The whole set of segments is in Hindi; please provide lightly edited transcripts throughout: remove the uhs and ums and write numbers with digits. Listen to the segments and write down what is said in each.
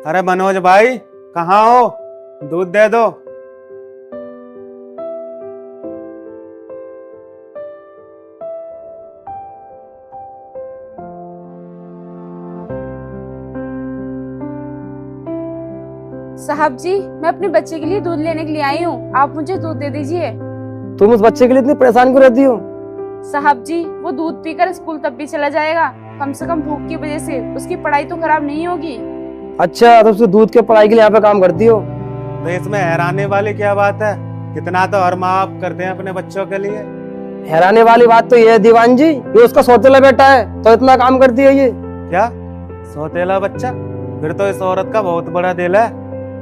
अरे मनोज भाई, कहाँ हो? दूध दे दो। साहब जी, मैं अपने बच्चे के लिए दूध लेने के लिए आई हूँ। आप मुझे दूध दे दीजिए। तुम उस बच्चे के लिए इतनी परेशान क्यों रहती हो? साहब जी, वो दूध पीकर स्कूल तब भी चला जाएगा। कम से कम भूख की वजह से उसकी पढ़ाई तो खराब नहीं होगी। अच्छा, तो उसको दूध के पढ़ाई के लिए यहाँ पे काम करती हो? तो इसमें हैरानी वाली क्या बात है? कितना तो हर माँ बाप करते हैं अपने बच्चों के लिए। हैरानी वाली बात तो ये है दीवान जी, ये उसका सौतेला बेटा है तो इतना काम करती है ये। क्या सौतेला बच्चा? फिर तो इस औरत का बहुत बड़ा दिल है।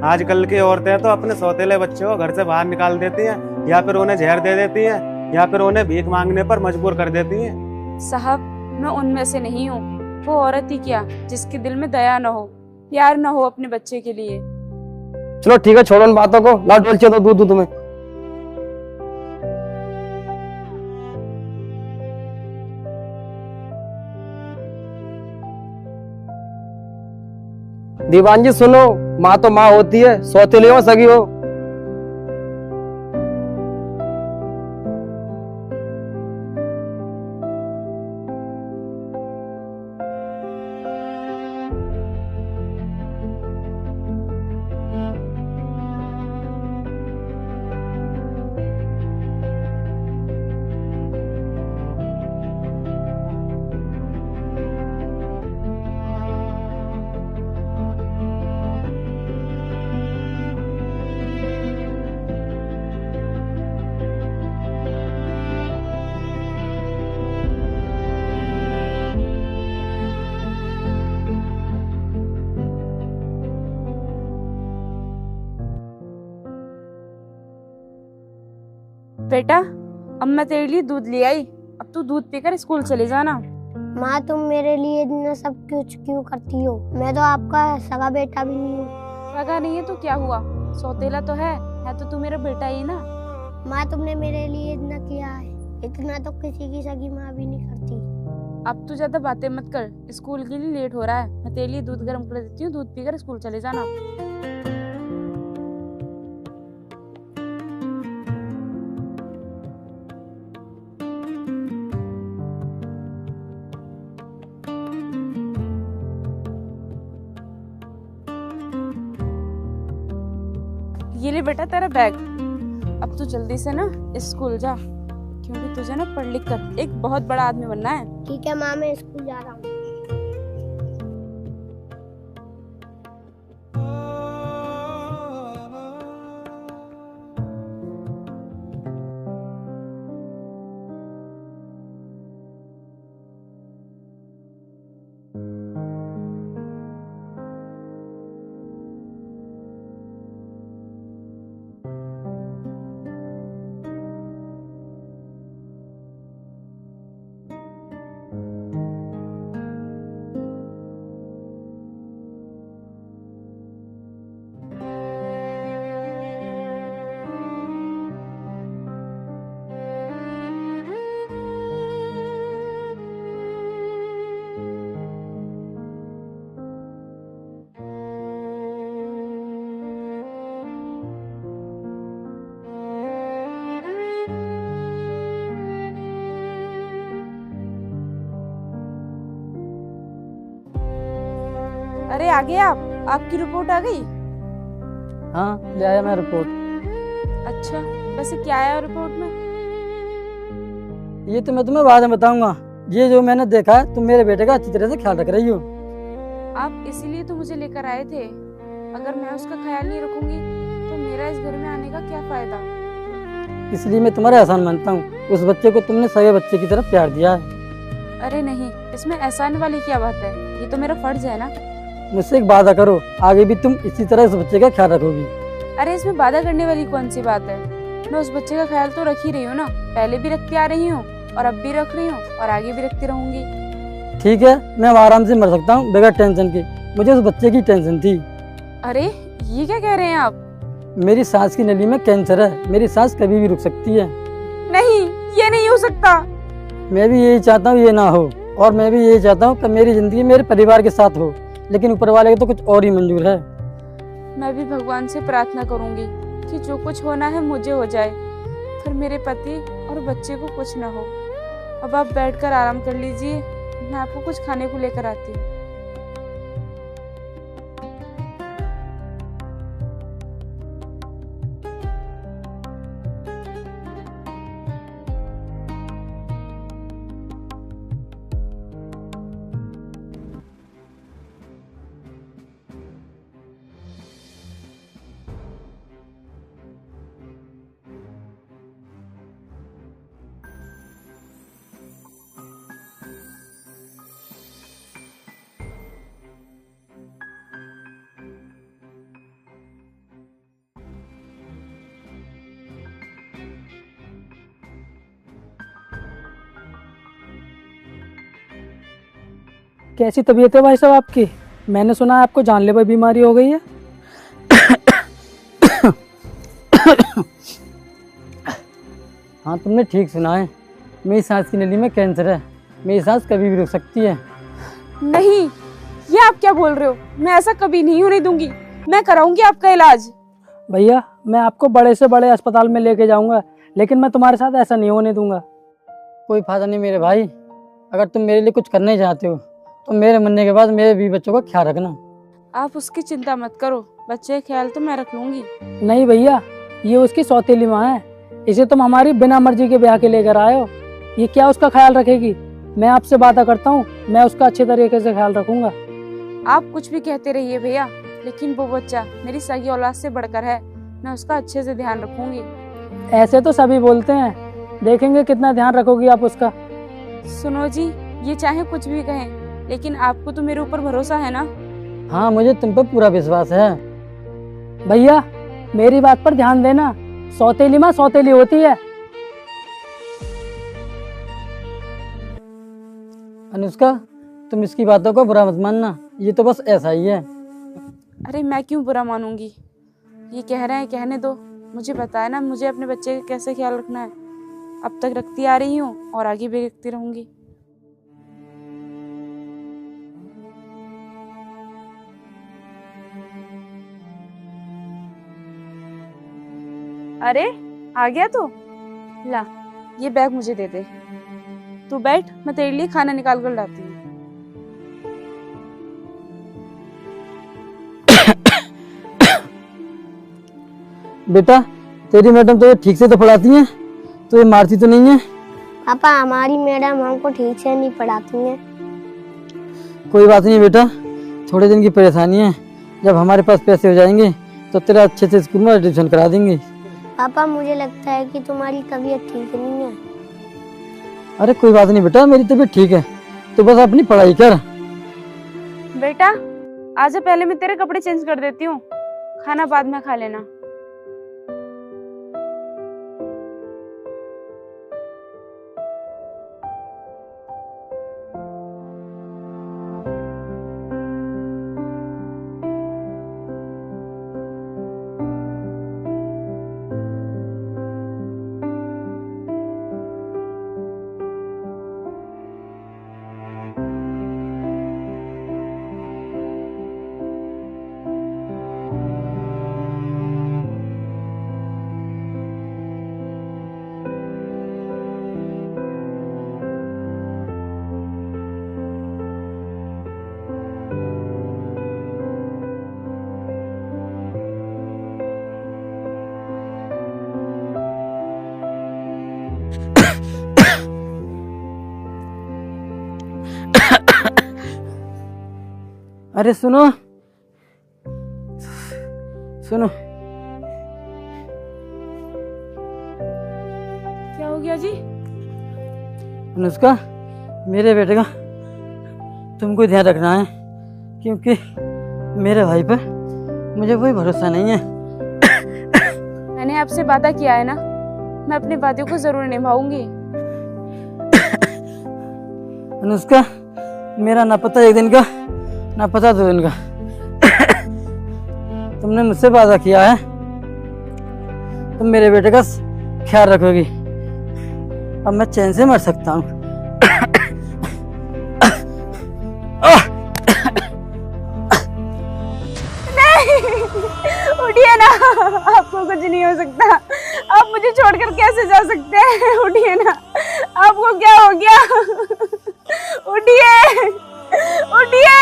आजकल की औरतें तो अपने सौतेले बच्चों को घर से बाहर निकाल देती हैं, या फिर उन्हें जहर दे देती हैं, या फिर उन्हें भीख मांगने पर मजबूर कर देती हैं। साहब, मैं उनमें से नहीं हूँ। वो औरत ही क्या जिसके दिल में दया न हो, प्यार न हो अपने बच्चे के लिए। चलो ठीक है, छोड़ो उन बातों को। लाओ डोल तो दूध दूं तुम्हें। दीवान जी सुनो, माँ तो माँ होती है, सौतेली हो सगी हो। बेटा, अब मैं तेरे लिए दूध ले आई। अब तू दूध पीकर स्कूल चले जाना। माँ, तुम मेरे लिए इतना सब कुछ क्यों करती हो? मैं तो आपका सगा बेटा भी नहीं हूँ। सगा नहीं है तो क्या हुआ? सौतेला तो है तो तू मेरा बेटा ही ना। माँ, तुमने मेरे लिए इतना किया है, इतना तो किसी की सगी माँ भी नहीं करती। अब तू ज्यादा बातें मत कर, स्कूल के लिए लेट हो रहा है। मैं तेरे लिए दूध गर्म कर देती हूँ, दूध पीकर स्कूल चले जाना। ये ले बेटा तेरा बैग। अब तू जल्दी से ना स्कूल जा, क्योंकि तुझे ना पढ़ लिख कर एक बहुत बड़ा आदमी बनना है। ठीक है माँ, मैं स्कूल जा रहा हूँ। अरे आ गए आप? आपकी रिपोर्ट आ गई? हाँ, ले आया मैं रिपोर्ट। अच्छा, वैसे क्या आया रिपोर्ट में? ये तो मैं तुम्हें बाद में बताऊंगा। ये जो मैंने देखा है, तुम मेरे बेटे का अच्छी तरह से ख्याल रख रही हो। आप इसीलिए तो मुझे लेकर आए थे। अगर मैं उसका ख्याल नहीं रखूंगी तो मेरा इस घर में आने का क्या फायदा? इसलिए मैं तुम्हारा एहसान मानता हूँ। उस बच्चे को तुमने सगे बच्चे की तरफ प्यार दिया है। अरे नहीं, इसमें एहसान वाली क्या बात है? ये तो मेरा फर्ज है ना। मुझसे एक वादा करो, आगे भी तुम इसी तरह उस बच्चे का ख्याल रखोगी। अरे इसमें वादा करने वाली कौन सी बात है? मैं उस बच्चे का ख्याल तो रख ही रही हूँ ना। पहले भी रखती आ रही हूँ और अब भी रख रही हूँ और आगे भी रखती रहूंगी। ठीक है, मैं अब आराम से मर सकता हूँ बगैर टेंशन के। मुझे उस बच्चे की टेंशन थी। अरे ये क्या कह रहे हैं आप? मेरी सांस की नली में कैंसर है, मेरी सांस कभी भी रुक सकती है। नहीं, ये नहीं हो सकता। मैं भी यही चाहता हूँ ये ना हो, और मैं भी यही चाहता हूँ कि मेरी जिंदगी मेरे परिवार के साथ हो, लेकिन ऊपर वाले को तो कुछ और ही मंजूर है। मैं भी भगवान से प्रार्थना करूंगी कि जो कुछ होना है मुझे हो जाए, फिर मेरे पति और बच्चे को कुछ ना हो। अब आप बैठकर आराम कर लीजिए, मैं आपको कुछ खाने को लेकर आती हूँ। कैसी तबीयत है भाई साहब आपकी? मैंने सुना है आपको जानलेवा बीमारी हो गई है। हाँ, तुमने ठीक सुना है। मेरी सांस की नली में कैंसर है। मेरी सांस कभी भी रुक सकती है। नहीं, ये आप क्या बोल रहे हो? मैं ऐसा कभी नहीं होने दूंगी। मैं कराऊंगी आपका इलाज। भैया, मैं आपको बड़े से बड़े अस्पताल में लेके जाऊंगा, लेकिन मैं तुम्हारे साथ ऐसा नहीं होने दूंगा। कोई फायदा नहीं मेरे भाई। अगर तुम मेरे लिए कुछ करना ही चाहते हो तो मेरे मरने के बाद मेरे भी बच्चों का ख्याल रखना। आप उसकी चिंता मत करो, बच्चे का ख्याल तो मैं रख लूंगी। नहीं भैया, ये उसकी सौतेली माँ है। इसे तुम हमारी बिना मर्जी के ब्याह के लेकर आए हो। ये क्या उसका ख्याल रखेगी? मैं आपसे वादा करता हूँ, मैं उसका अच्छे तरीके से ख्याल रखूंगा। आप कुछ भी कहते रहिए भैया, लेकिन वो बच्चा मेरी सगी औलाद से बढ़कर है। मैं उसका अच्छे से ध्यान रखूंगी। ऐसे तो सभी बोलते हैं, देखेंगे कितना ध्यान रखोगी आप उसका। सुनो जी, ये चाहे कुछ भी कहें, लेकिन आपको तो मेरे ऊपर भरोसा है ना? हाँ, मुझे तुम पर पूरा विश्वास है। भैया, मेरी बात पर ध्यान देना। सौतेली माँ सौतेली होती है। अनुष्का, तुम इसकी बातों को बुरा मत मानना। ये तो बस ऐसा ही है। अरे मैं क्यों बुरा मानूंगी? ये कह रहे हैं, कहने दो। मुझे बताया ना मुझे अपने बच्चे का कैसे ख्याल रखना है। अब तक रखती आ रही हूँ और आगे भी रखती रहूंगी। अरे आ गया तू? ला, ये बैग मुझे दे दे। तू बैठ, मैं तेरे लिए खाना निकाल कर लाती हूँ। बेटा, तेरी मैडम तो ये ठीक से तो पढ़ाती हैं, तो ये मारती तो नहीं है? पापा, हमारी मैडम हमको ठीक से नहीं पढ़ाती हैं। कोई बात नहीं बेटा, थोड़े दिन की परेशानी है। जब हमारे पास पैसे हो जाएंगे तो तेरा अच्छे से स्कूल में एडमिशन करा देंगे। पापा, मुझे लगता है कि तुम्हारी तबीयत ठीक नहीं है। अरे कोई बात नहीं बेटा, मेरी तबीयत ठीक है। तो बस अपनी पढ़ाई कर। बेटा, आजा, पहले मैं तेरे कपड़े चेंज कर देती हूँ। खाना बाद में खा लेना। अरे सुनो सुनो, क्या हो गया जी? अनुष्का, मेरे बेटे का तुमको ध्यान रखना है, क्योंकि मेरे भाई पर मुझे कोई भरोसा नहीं है। मैंने आपसे वादा किया है ना, मैं अपने वादे को जरूर निभाऊंगी। अनुष्का, मेरा ना पता एक दिन का ना पता 2 दिन का। तुमने मुझसे वादा किया है, तुम मेरे बेटे का ख्याल रखोगी। अब मैं चैन से मर सकता हूँ। नहीं नहीं हो सकता। आप मुझे छोड़कर कैसे जा सकते हैं? उठिए ना, आपको क्या हो गया? उठिए, उठिए।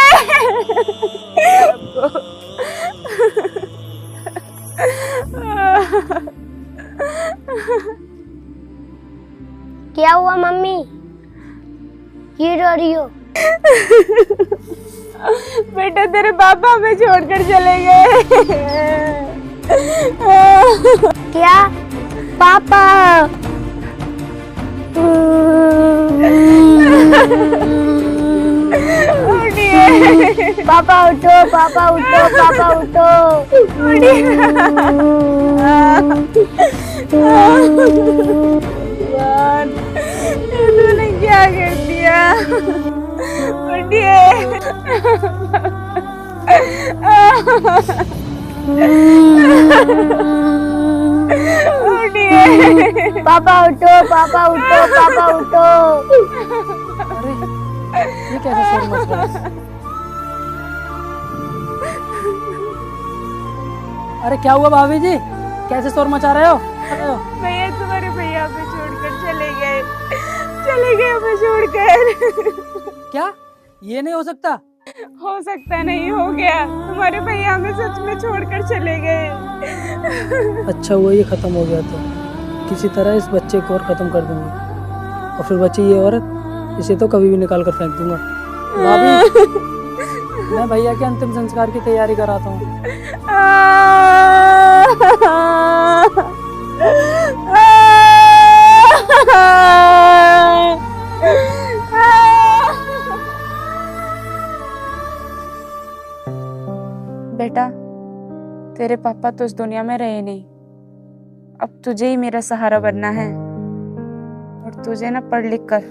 क्या हुआ मम्मी, क्यों रो रही हो? बेटा तेरे पापा हमें छोड़कर चले गए। क्या पापा? उठिए, पापा उठो, पापा उठो, पापा उठो। भगवान, ये तूने क्या कर दिया? उठिए। उठिए। पापा उठो, पापा उठो, पापा उठो। अरे ये कैसे शोर मच रहा है? अरे क्या हुआ भाभी जी, कैसे शोर मचा रहे हो? भैया तुम्हारे भैया हमें छोड़कर चले गए हमें छोड़कर। क्या ये नहीं हो सकता? हो सकता नहीं, हो गया। तुम्हारे भैया हमें सच में छोड़कर चले गए। अच्छा हुआ ये खत्म हो गया, तो किसी तरह इस बच्चे को और खत्म कर दूंगा, और फिर बची ये औरत, इसे तो कभी भी निकाल कर फेंक दूंगा। भाभी मैं भैया के अंतिम संस्कार की तैयारी कराता हूँ। बेटा तेरे पापा तो इस दुनिया में रहे नहीं, अब तुझे ही मेरा सहारा बनना है। और तुझे ना पढ़ लिख कर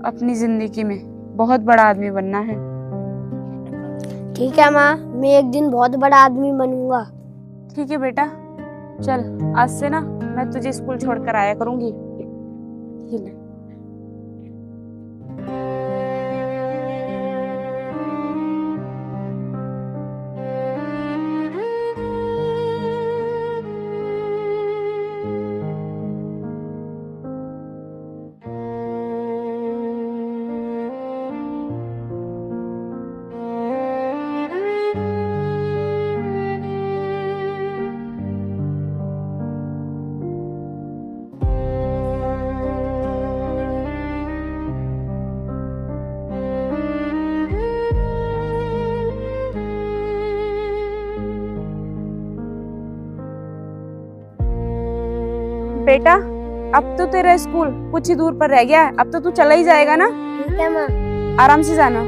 अपनी जिंदगी में बहुत बड़ा आदमी बनना है। ठीक है माँ, मैं एक दिन बहुत बड़ा आदमी बनूंगा। ठीक है बेटा, चल आज से ना मैं तुझे स्कूल छोड़कर आया करूंगी। ये ले। बेटा अब तो तेरा स्कूल कुछ ही दूर पर रह गया है, अब तो तू चला ही जाएगा ना। ठीक है माँ। आराम से जाना।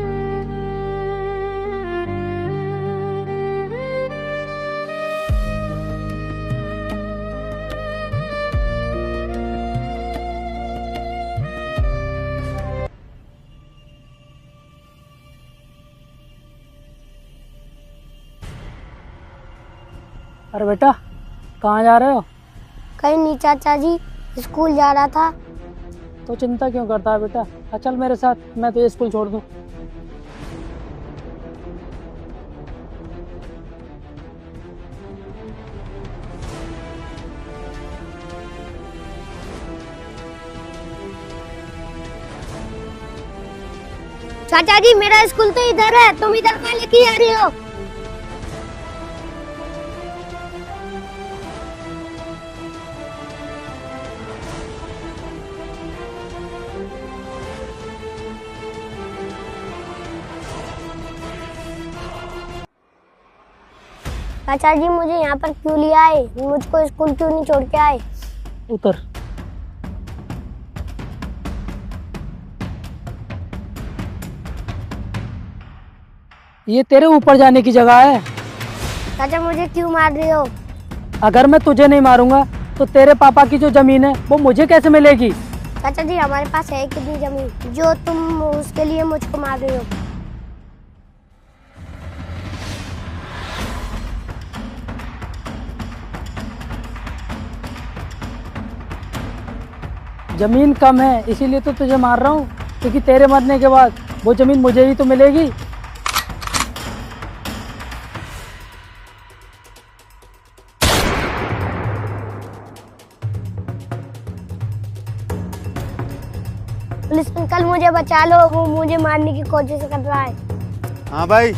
अरे बेटा कहाँ जा रहे हो? कहीं नहीं चाचा जी, स्कूल जा रहा था। तो चिंता क्यों करता है बेटा, चल मेरे साथ, मैं तुझे स्कूल छोड़ दूँ। चाचा जी मेरा स्कूल तो इधर है, तुम इधर कहाँ लेके जा रही हो? चाचा जी मुझे यहाँ पर क्यों ले आए? मुझको स्कूल क्यों नहीं छोड़ के आए? उतर। ये तेरे ऊपर जाने की जगह है। चाचा मुझे क्यों मार रहे हो? अगर मैं तुझे नहीं मारूंगा तो तेरे पापा की जो जमीन है वो मुझे कैसे मिलेगी? चाचा जी हमारे पास है कितनी जमीन जो तुम उसके लिए मुझको मार रहे हो? जमीन कम है इसीलिए तो तुझे मार रहा हूँ, क्योंकि तेरे मरने के बाद वो जमीन मुझे ही तो मिलेगी। पुलिस अंकल मुझे बचा लो, वो मुझे मारने की कोशिश कर रहा है। हाँ भाई,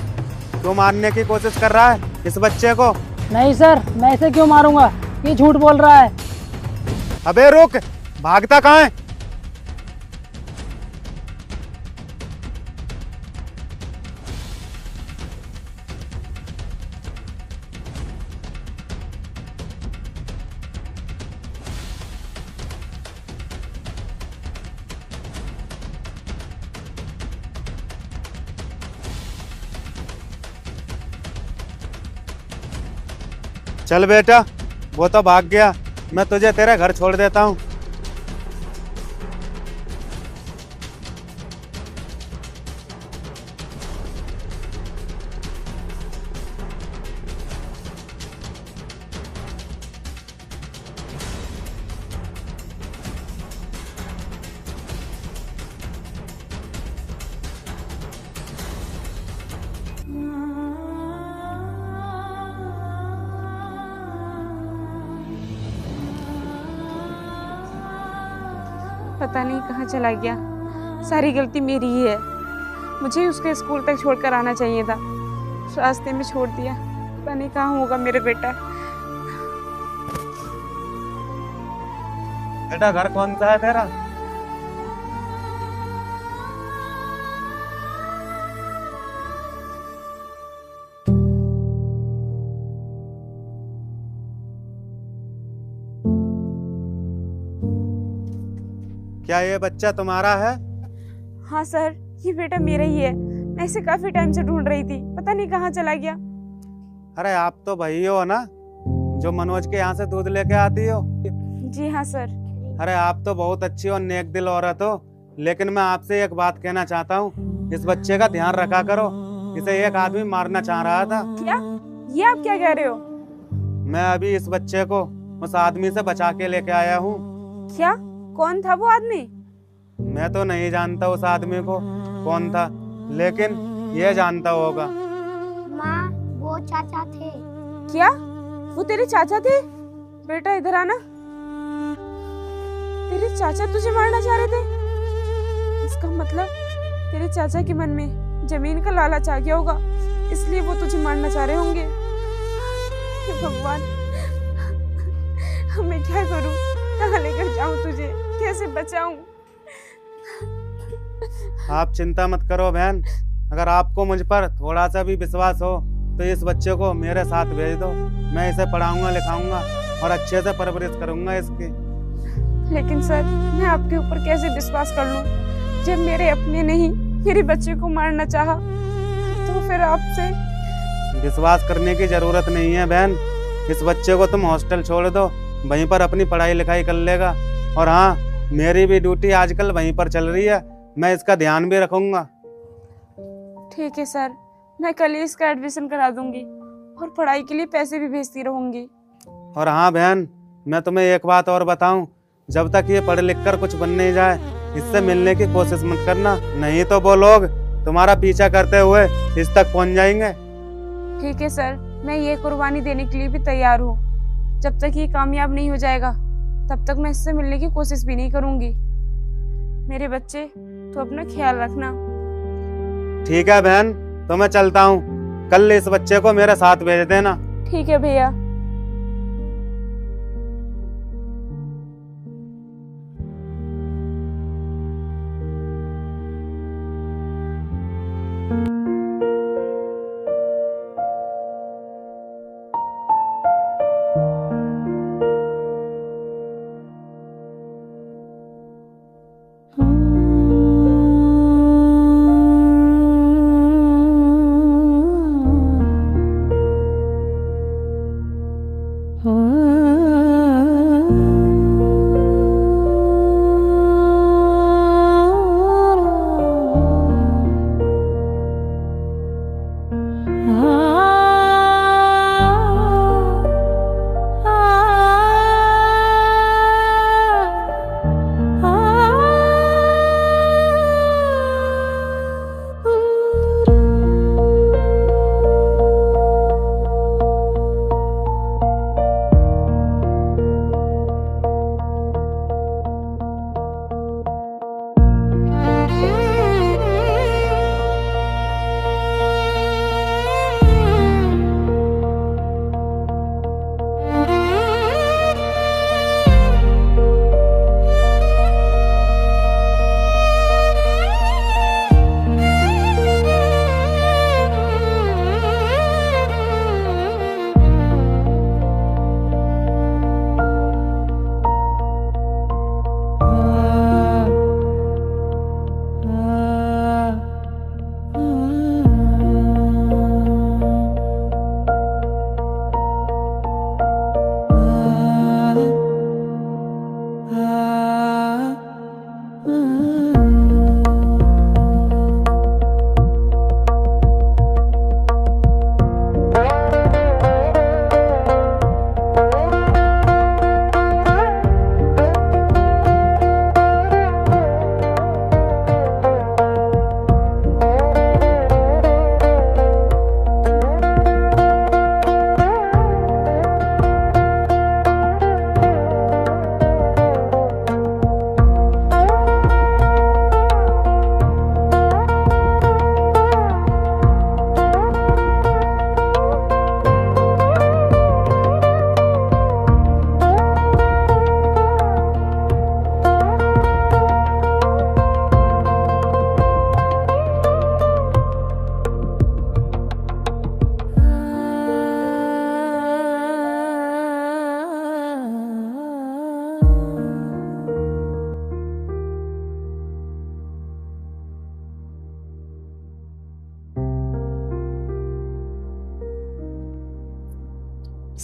तू मारने की कोशिश कर रहा है इस बच्चे को? नहीं सर, मैं इसे क्यों मारूंगा, ये झूठ बोल रहा है। अबे रुक, भागता कहाँ है? चल बेटा, वो तो भाग गया, मैं तुझे तेरे घर छोड़ देता हूँ। पता नहीं कहाँ चला गया। सारी गलती मेरी ही है। मुझे ही उसके स्कूल तक छोड़कर आना चाहिए था, रास्ते में छोड़ दिया। पता नहीं कहाँ होगा मेरा बेटा। बेटा घर कौन सा है तेरा? क्या ये बच्चा तुम्हारा है? हाँ सर, ये बेटा मेरा ही है। मैं इसे काफी टाइम से ढूंढ रही थी, पता नहीं कहाँ चला गया। अरे आप तो वही हो ना जो मनोज के यहाँ से दूध लेके आती हो? जी हाँ सर। अरे आप तो बहुत अच्छी और नेक दिल औरत हो, लेकिन मैं आपसे एक बात कहना चाहता हूँ, इस बच्चे का ध्यान रखा करो। इसे एक आदमी मारना चाह रहा था। क्या? ये आप क्या कह रहे हो? मैं अभी इस बच्चे को उस आदमी से बचा के लेके आया हूँ। क्या? कौन था वो आदमी? मैं तो नहीं जानता उस आदमी को कौन था, लेकिन ये जानता होगा। माँ, वो चाचा थे। क्या? वो तेरे चाचा थे? बेटा इधर आना। तेरे चाचा तुझे मारना चाह रहे थे? इसका मतलब तेरे चाचा के मन में जमीन का लालच आ गया होगा, इसलिए वो तुझे मारना चाह रहे होंगे। हे भगवान, मैं क्या करूं? कहाँ लेकर जाऊं तुझे? कैसे बचाऊं? आप चिंता मत करो बहन, अगर आपको मुझ पर थोड़ा सा भी विश्वास हो तो इस बच्चे को मेरे साथ भेज दो। मैं इसे पढ़ाऊंगा, लिखाऊंगा और अच्छे से परवरिश करूंगा इसकी। लेकिन सर, मैं आपके ऊपर कैसे विश्वास कर लूं जब मेरे अपने नहीं मेरे बच्चे को मारना चाहा? तो फिर आपसे विश्वास करने की जरूरत नहीं है बहन, इस बच्चे को तुम हॉस्टल छोड़ दो, वहीं पर अपनी पढ़ाई लिखाई कर लेगा। और हाँ, मेरी भी ड्यूटी आजकल वहीं पर चल रही है, मैं इसका ध्यान भी रखूंगा। ठीक है सर, मैं कल ही इसका एडमिशन करा दूंगी और पढ़ाई के लिए पैसे भी भेजती रहूंगी। और हाँ बहन, मैं तुम्हें एक बात और बताऊं, जब तक ये पढ़ लिख कर कुछ बन नहीं जाए, इससे मिलने की कोशिश मत करना, नहीं तो वो लोग तुम्हारा पीछा करते हुए इस तक पहुंच जाएंगे। ठीक है सर, मैं ये कुर्बानी देने के लिए भी तैयार हूँ। जब तक ये कामयाब नहीं हो जाएगा तब तक मैं इससे मिलने की कोशिश भी नहीं करूंगी। मेरे बच्चे, तो अपना ख्याल रखना। ठीक है बहन, तो मैं चलता हूँ, कल इस बच्चे को मेरे साथ भेज देना। ठीक है भैया।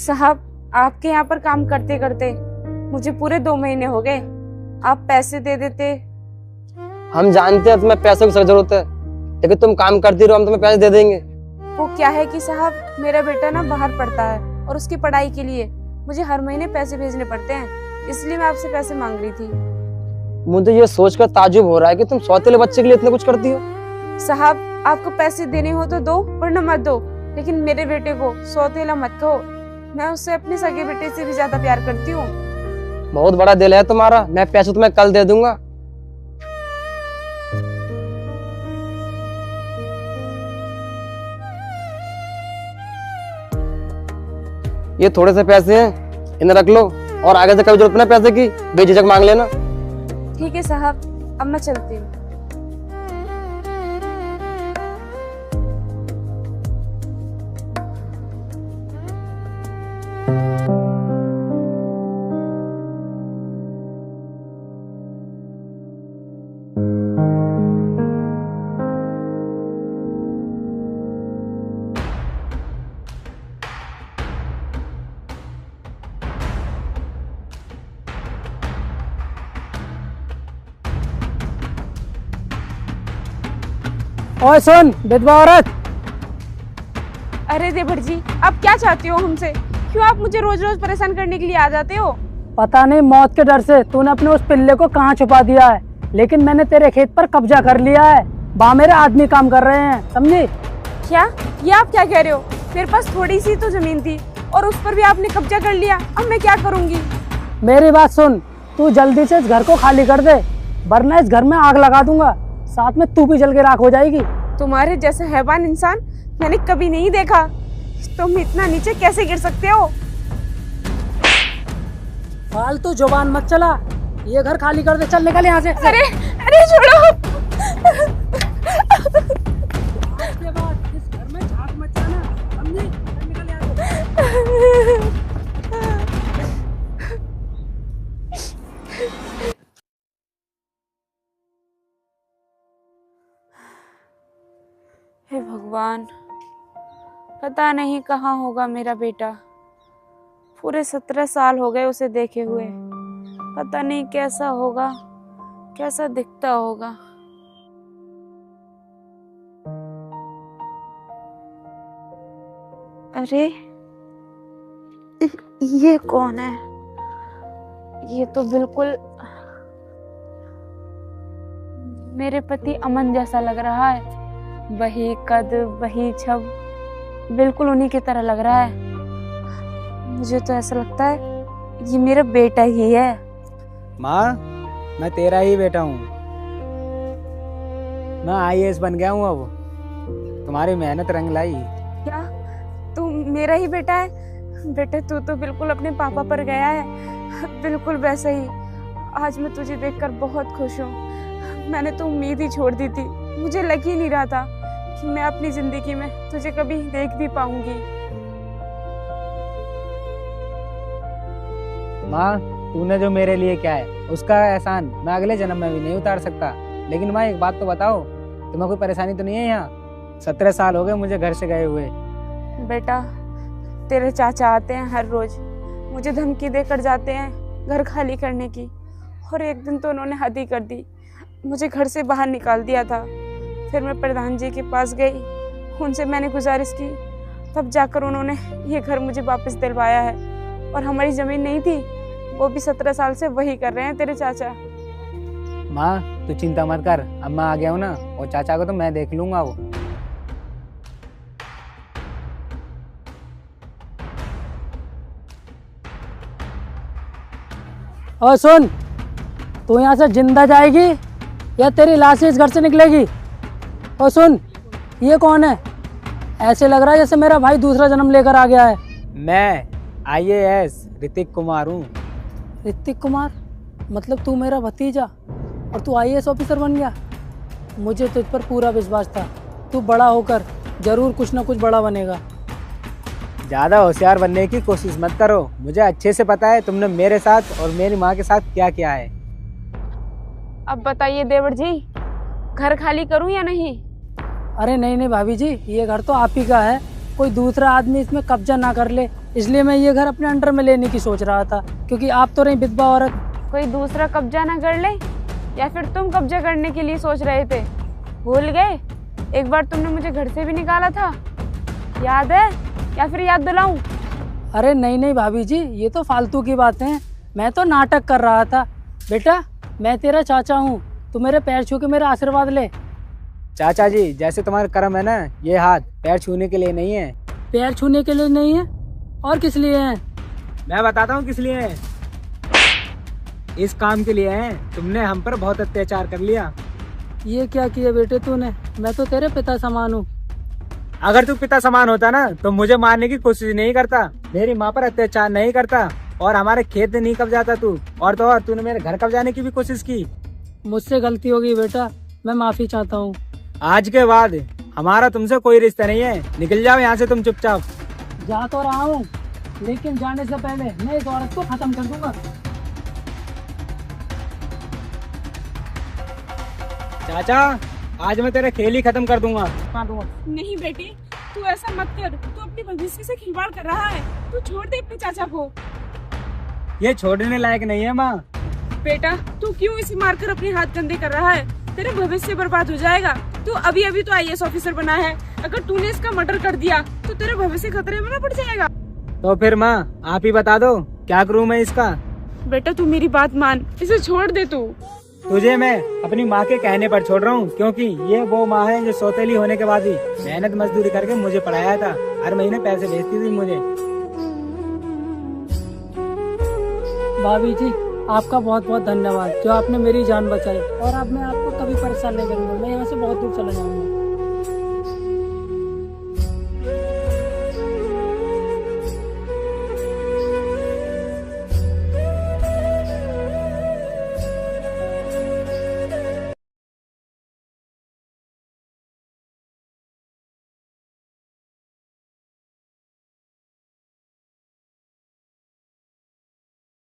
साहब, आपके यहाँ पर काम करते करते मुझे पूरे 2 महीने हो गए। आप पैसे दे देते। हम जानते हैं तुम्हें पैसों की सख्त जरूरत है, लेकिन तुम काम करती रहो, हम तुम्हें पैसे दे देंगे। वो क्या है कि साहब, मेरा बेटा ना बाहर पढ़ता है और उसकी पढ़ाई के लिए मुझे हर महीने पैसे भेजने पड़ते हैं, इसलिए मैं आपसे पैसे मांग रही थी। मुझे ये सोचकर ताज्जुब हो रहा है कि तुम सौतेले बच्चे के लिए इतना कुछ करती हो। साहब, आपको पैसे देने हो तो दो वरना मत दो, लेकिन मेरे बेटे को सौतेला मत कहो। मैं उससे अपने सगे बेटे से भी ज्यादा प्यार करती हूँ। बहुत बड़ा दिल है तुम्हारा। मैं पैसे तुम्हें कल दे दूंगा। ये थोड़े से पैसे हैं, इन्हें रख लो, और आगे से कभी जरूरत ना पैसे की बेझिझक मांग लेना। ठीक है साहब, अब मैं चलती हूँ। ओए सुन विधवा औरत, अरे देवर जी, आप क्या चाहते हो हमसे? क्यों आप मुझे रोज रोज परेशान करने के लिए आ जाते हो? पता नहीं मौत के डर से तूने अपने उस पिल्ले को कहाँ छुपा दिया है, लेकिन मैंने तेरे खेत पर कब्जा कर लिया है। वहाँ मेरे आदमी काम कर रहे हैं, समझी? क्या? ये आप क्या कह रहे हो? मेरे पास थोड़ी सी तो जमीन थी और उस पर भी आपने कब्जा कर लिया। अब मैं क्या करूंगी? मेरी बात सुन, तू जल्दी से इस घर को खाली कर दे, वरना इस घर में आग लगा दूंगा, साथ में तू भी जल के राख हो जाएगी। तुम्हारे जैसा हैवान इंसान मैंने कभी नहीं देखा। तुम इतना नीचे कैसे गिर सकते हो? फालतू जुबान मत चला, ये घर खाली कर दे, चल निकल यहाँ से। अरे अरे छोड़ो। आज के बाद इस घर में झाग मत जाना, समझी? चल निकल यहाँ से। हे भगवान, पता नहीं कहाँ होगा मेरा बेटा। पूरे 17 साल हो गए उसे देखे हुए। पता नहीं कैसा होगा, कैसा दिखता होगा। अरे ये कौन है? ये तो बिल्कुल मेरे पति अमन जैसा लग रहा है। वही कद, वही छब, बिल्कुल उन्हीं की तरह लग रहा है। मुझे तो ऐसा लगता है ये मेरा बेटा ही है। माँ, मैं तेरा ही बेटा हूँ। मैं IAS बन गया हूँ अब। तुम्हारी मेहनत रंग लाई। क्या तू मेरा ही बेटा है? बेटे, तू तो बिल्कुल अपने पापा पर गया है, बिल्कुल वैसे ही। आज मैं तुझे देखकर बहुत खुश हूँ। मैंने तो उम्मीद ही छोड़ दी थी। मुझे लग ही नहीं रहा था कि मैं अपनी जिंदगी में तुझे कभी देख भी पाऊंगी। माँ, तूने जो मेरे लिए किया है उसका एहसान मैं अगले जन्म में भी नहीं उतार सकता। लेकिन माँ, एक बात तो बताओ, तुम्हें कोई परेशानी तो नहीं है यहाँ? 17 साल हो गए मुझे घर से गए हुए। बेटा, तेरे चाचा आते हैं हर रोज, मुझे धमकी देकर जाते हैं घर खाली करने की। और एक दिन तो उन्होंने हद ही कर दी, मुझे घर से बाहर निकाल दिया था। फिर मैं प्रधान जी के पास गई, उनसे मैंने गुजारिश की, तब जाकर उन्होंने ये घर मुझे वापस दिलवाया है। और हमारी ज़मीन नहीं थी, वो भी 17 साल से वही कर रहे हैं तेरे चाचा। माँ, तू चिंता मत कर, अब मैं आ गया हूँ ना, और चाचा को तो मैं देख लूंगा। वो और सुन, तू यहाँ से जिंदा जाएगी या तेरी लाश इस घर से निकलेगी? और सुन, ये कौन है? ऐसे लग रहा है जैसे मेरा भाई दूसरा जन्म लेकर आ गया है। मैं IAS ऋतिक कुमार हूँ। ऋतिक कुमार? मतलब तू मेरा भतीजा और तू IAS ऑफिसर बन गया? मुझे तुझ पर पूरा विश्वास था, तू बड़ा होकर जरूर कुछ ना कुछ बड़ा बनेगा। ज़्यादा होशियार बनने की कोशिश मत करो। मुझे अच्छे से पता है तुमने मेरे साथ और मेरी माँ के साथ क्या किया है। अब बताइए देवर जी, घर खाली करूं या नहीं? अरे नहीं नहीं भाभी जी, ये घर तो आप ही का है, कोई दूसरा आदमी इसमें कब्जा ना कर ले, इसलिए मैं ये घर अपने अंडर में लेने की सोच रहा था, क्योंकि आप तो रही विधवा औरत। कोई दूसरा कब्जा ना कर ले, या फिर तुम कब्जा करने के लिए सोच रहे थे? भूल गए एक बार तुमने मुझे घर से भी निकाला था, याद है? या फिर याद दिलाऊं? अरे नहीं नहीं भाभी जी, ये तो फालतू की बातें हैं, मैं तो नाटक कर रहा था। बेटा मैं तेरा चाचा हूँ, तू मेरे पैर छू के मेरा आशीर्वाद ले। चाचा जी, जैसे तुम्हारे कर्म है ना, ये हाथ पैर छूने के लिए नहीं है। पैर छूने के लिए नहीं है और किस लिए है? मैं बताता हूँ किस लिए है। इस काम के लिए है। तुमने हम पर बहुत अत्याचार कर लिया। ये क्या किया बेटे तूने? मैं तो तेरे पिता समान हूँ। अगर तू पिता समान होता ना तो मुझे मारने की कोशिश नहीं करता, मेरी माँ पर अत्याचार नहीं करता और हमारे खेत नहीं कब्जाता तू। और तो और तूने मेरे घर कब्जाने की भी कोशिश की। मुझसे गलती हो गई बेटा, मैं माफी चाहता हूँ। आज के बाद हमारा तुमसे कोई रिश्ता नहीं है, निकल जाओ यहाँ से तुम चुपचाप। जा तो रहा हूँ, लेकिन जाने से पहले मैं इस औरत को खत्म कर दूंगा। चाचा, आज मैं तेरे खेल ही खत्म कर दूंगा। नहीं बेटी, तू ऐसा मत कर, तू अपने भविष्य से खिलवाड़ कर रहा है। तू छोड़ दे अपने चाचा को। ये छोड़ने लायक नहीं है माँ। बेटा तू क्यों इसे मारकर अपने हाथ गंदे कर रहा है? तेरा भविष्य बर्बाद हो जाएगा। तू अभी अभी तो IAS ऑफिसर बना है, अगर तूने इसका मर्डर कर दिया तो तेरा भविष्य खतरे में ना पड़ जाएगा। तो फिर माँ आप ही बता दो, क्या करूँ मैं इसका? बेटा तू मेरी बात मान, इसे छोड़ दे तू। तुझे मैं अपनी माँ के कहने पर छोड़ रहा हूँ, क्योंकि ये वो माँ है जो सौतेली होने के बाद भी मेहनत मजदूरी करके मुझे पढ़ाया था, हर महीने पैसे भेजती थी मुझे। भाभी जी आपका बहुत बहुत धन्यवाद, जो आपने मेरी जान बचाई, और अब मैं आपको कभी परेशान नहीं करूंगा। मैं यहाँ से बहुत दूर चला जाऊंगा।